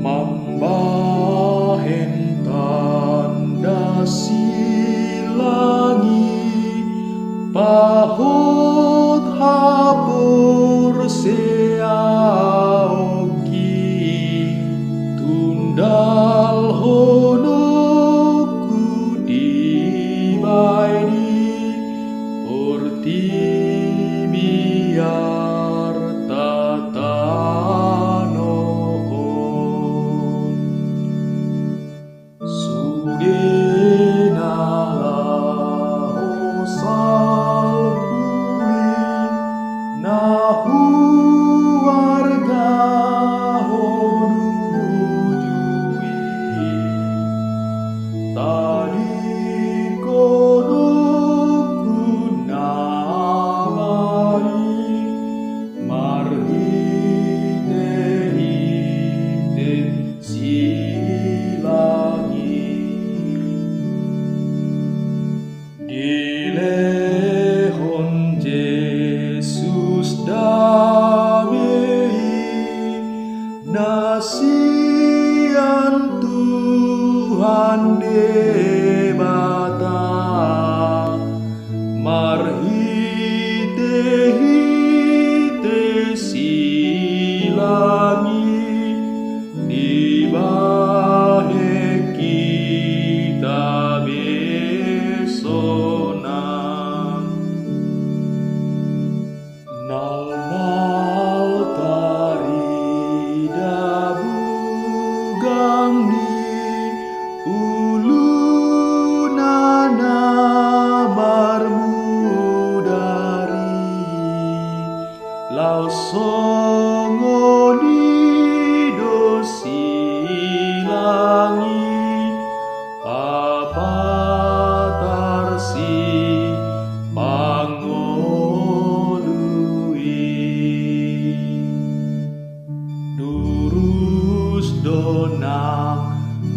Mambahen tanda silangi, pahut hapur seaogi, tundal honoku dibaini, porti biar tatanoon. Sudenalah salpui, nahu warga honujui, tadi kodoku namai, marhite silangi. Dilehon Yesus damai, nasian Tuhan de Batak, marhite silangi, di bahek kita besona. Nal-nal tari dabugang ni, ulu nana marmudari, lau songo di dosilangi, papatarsi pangolui. Durus donang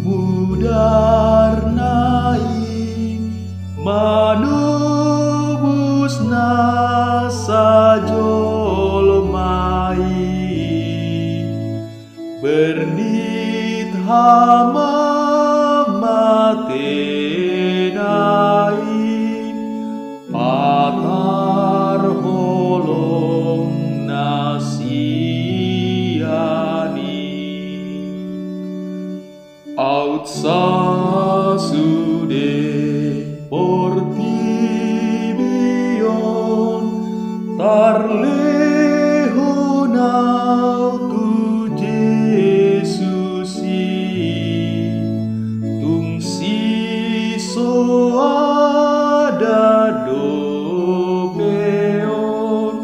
mudarnai, manubus nasa jolmai, bernit hama matenahi, patar holong nasiani, aut sasude portibion, tarlehon autu Jesusi, tungsi so ada dopeon,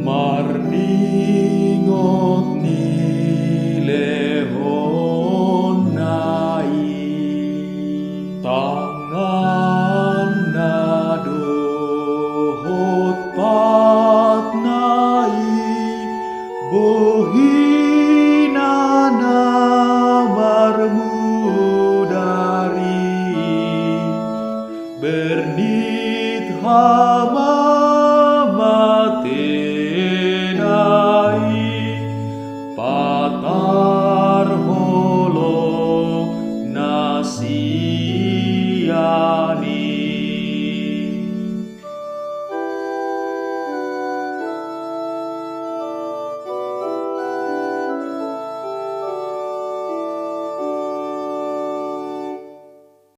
marningot ni lehon nai, tangan nadohot pat nai, bohinana marmudari, bernit hama matenahi, patar holo nasiani.